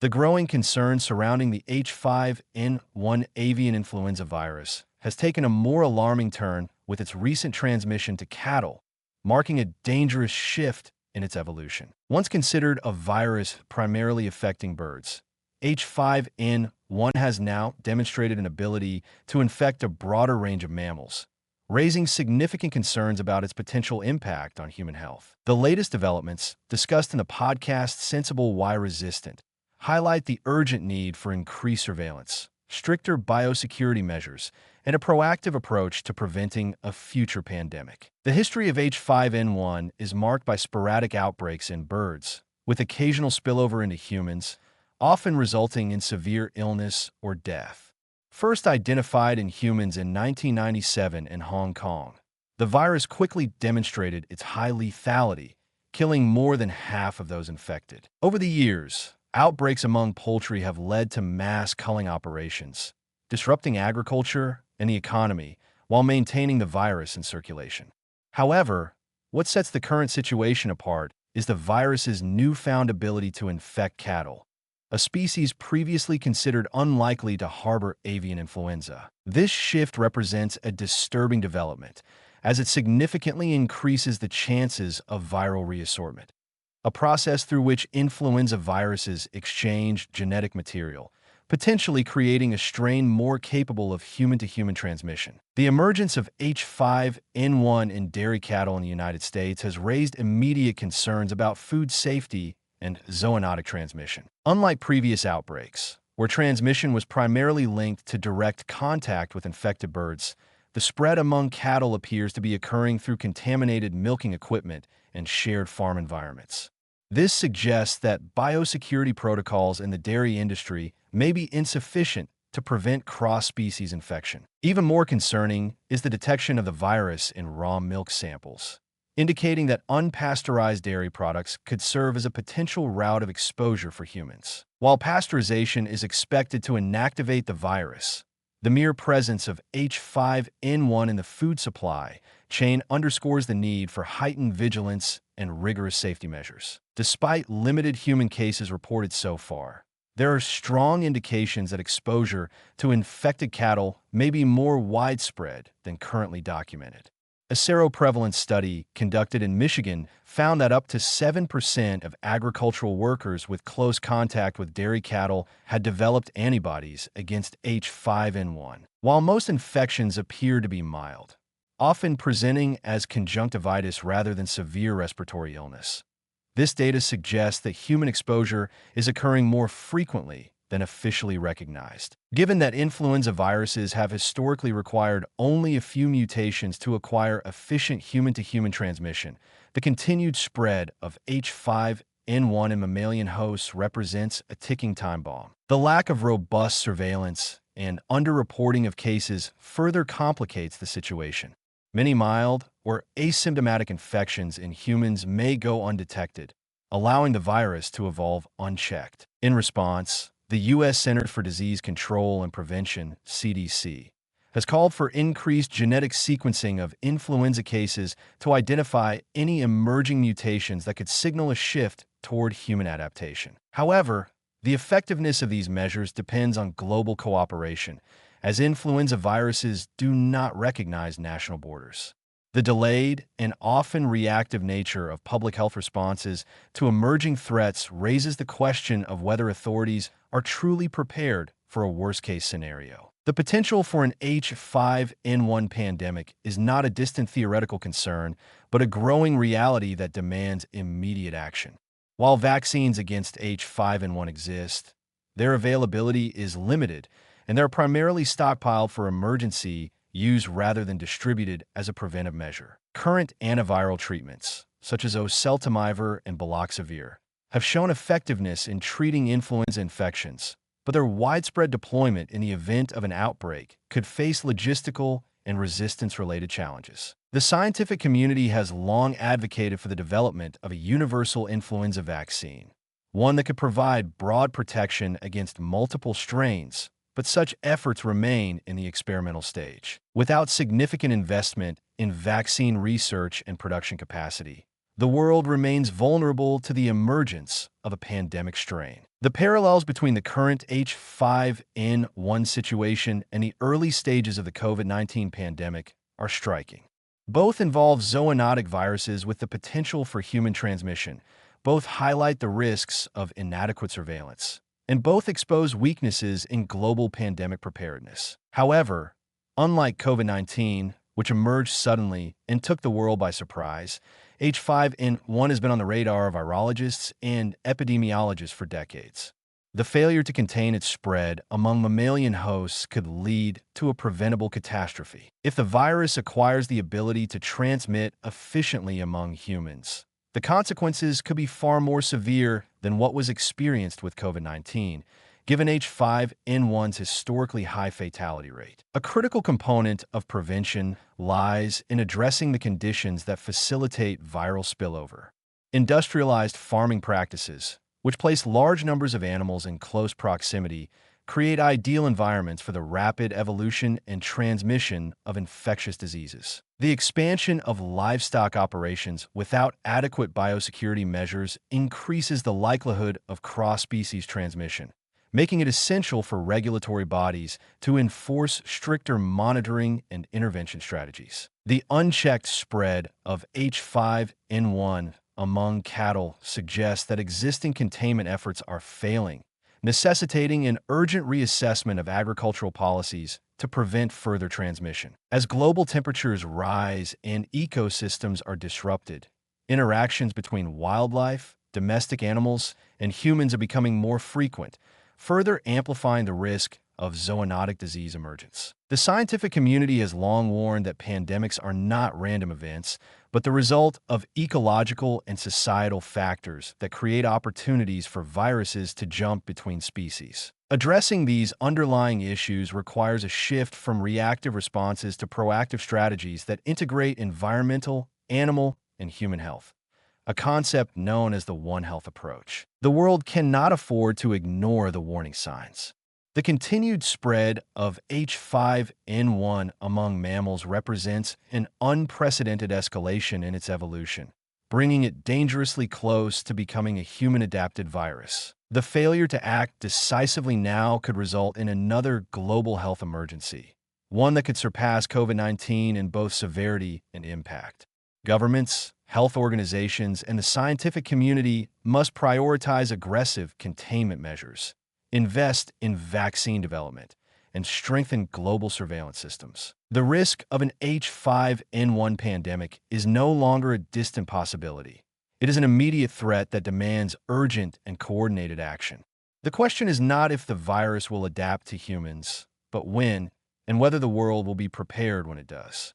The growing concern surrounding the H5N1 avian influenza virus has taken a more alarming turn with its recent transmission to cattle, marking a dangerous shift in its evolution. Once considered a virus primarily affecting birds, H5N1 has now demonstrated an ability to infect a broader range of mammals, raising significant concerns about its potential impact on human health. The latest developments, discussed in the podcast Sensible Why Resistant, highlight the urgent need for increased surveillance, stricter biosecurity measures, and a proactive approach to preventing a future pandemic. The history of H5N1 is marked by sporadic outbreaks in birds, with occasional spillover into humans, often resulting in severe illness or death. First identified in humans in 1997 in Hong Kong, the virus quickly demonstrated its high lethality, killing more than half of those infected. Over the years, outbreaks among poultry have led to mass culling operations, disrupting agriculture and the economy while maintaining the virus in circulation. However, what sets the current situation apart is the virus's newfound ability to infect cattle, a species previously considered unlikely to harbor avian influenza. This shift represents a disturbing development, as it significantly increases the chances of viral reassortment, a process through which influenza viruses exchange genetic material, potentially creating a strain more capable of human-to-human transmission. The emergence of H5N1 in dairy cattle in the United States has raised immediate concerns about food safety and zoonotic transmission. Unlike previous outbreaks, where transmission was primarily linked to direct contact with infected birds, the spread among cattle appears to be occurring through contaminated milking equipment and shared farm environments. This suggests that biosecurity protocols in the dairy industry may be insufficient to prevent cross-species infection. Even more concerning is the detection of the virus in raw milk samples, indicating that unpasteurized dairy products could serve as a potential route of exposure for humans. While pasteurization is expected to inactivate the virus, the mere presence of H5N1 in the food supply chain underscores the need for heightened vigilance and rigorous safety measures. Despite limited human cases reported so far, there are strong indications that exposure to infected cattle may be more widespread than currently documented. A seroprevalence study conducted in Michigan found that up to 7% of agricultural workers with close contact with dairy cattle had developed antibodies against H5N1. While most infections appear to be mild, often presenting as conjunctivitis rather than severe respiratory illness, this data suggests that human exposure is occurring more frequently than officially recognized. Given that influenza viruses have historically required only a few mutations to acquire efficient human-to-human transmission, the continued spread of H5N1 in mammalian hosts represents a ticking time bomb. The lack of robust surveillance and underreporting of cases further complicates the situation. Many mild or asymptomatic infections in humans may go undetected, allowing the virus to evolve unchecked. In response, the U.S. Centers for Disease Control and Prevention, CDC, has called for increased genetic sequencing of influenza cases to identify any emerging mutations that could signal a shift toward human adaptation. However, the effectiveness of these measures depends on global cooperation, as influenza viruses do not recognize national borders. The delayed and often reactive nature of public health responses to emerging threats raises the question of whether authorities are truly prepared for a worst-case scenario. The potential for an H5N1 pandemic is not a distant theoretical concern, but a growing reality that demands immediate action. While vaccines against H5N1 exist, their availability is limited, and they're primarily stockpiled for emergency use rather than distributed as a preventive measure. Current antiviral treatments, such as oseltamivir and baloxavir, have shown effectiveness in treating influenza infections, but their widespread deployment in the event of an outbreak could face logistical and resistance-related challenges. The scientific community has long advocated for the development of a universal influenza vaccine, one that could provide broad protection against multiple strains, but such efforts remain in the experimental stage. Without significant investment in vaccine research and production capacity, the world remains vulnerable to the emergence of a pandemic strain. The parallels between the current H5N1 situation and the early stages of the COVID-19 pandemic are striking. Both involve zoonotic viruses with the potential for human transmission. Both highlight the risks of inadequate surveillance, and both expose weaknesses in global pandemic preparedness. However, unlike COVID-19, which emerged suddenly and took the world by surprise, H5N1 has been on the radar of virologists and epidemiologists for decades. The failure to contain its spread among mammalian hosts could lead to a preventable catastrophe. If the virus acquires the ability to transmit efficiently among humans, the consequences could be far more severe than what was experienced with COVID-19, given H5N1's historically high fatality rate. A critical component of prevention lies in addressing the conditions that facilitate viral spillover. Industrialized farming practices, which place large numbers of animals in close proximity, create ideal environments for the rapid evolution and transmission of infectious diseases. The expansion of livestock operations without adequate biosecurity measures increases the likelihood of cross-species transmission, making it essential for regulatory bodies to enforce stricter monitoring and intervention strategies. The unchecked spread of H5N1 among cattle suggests that existing containment efforts are failing, necessitating an urgent reassessment of agricultural policies to prevent further transmission. As global temperatures rise and ecosystems are disrupted, interactions between wildlife, domestic animals, and humans are becoming more frequent, further amplifying the risk of zoonotic disease emergence. The scientific community has long warned that pandemics are not random events, but the result of ecological and societal factors that create opportunities for viruses to jump between species. Addressing these underlying issues requires a shift from reactive responses to proactive strategies that integrate environmental, animal, and human health, a concept known as the One Health approach. The world cannot afford to ignore the warning signs. The continued spread of H5N1 among mammals represents an unprecedented escalation in its evolution, bringing it dangerously close to becoming a human-adapted virus. The failure to act decisively now could result in another global health emergency, one that could surpass COVID-19 in both severity and impact. Governments, health organizations, and the scientific community must prioritize aggressive containment measures, invest in vaccine development, and strengthen global surveillance systems. The risk of an H5N1 pandemic is no longer a distant possibility. It is an immediate threat that demands urgent and coordinated action. The question is not if the virus will adapt to humans, but when and whether the world will be prepared when it does.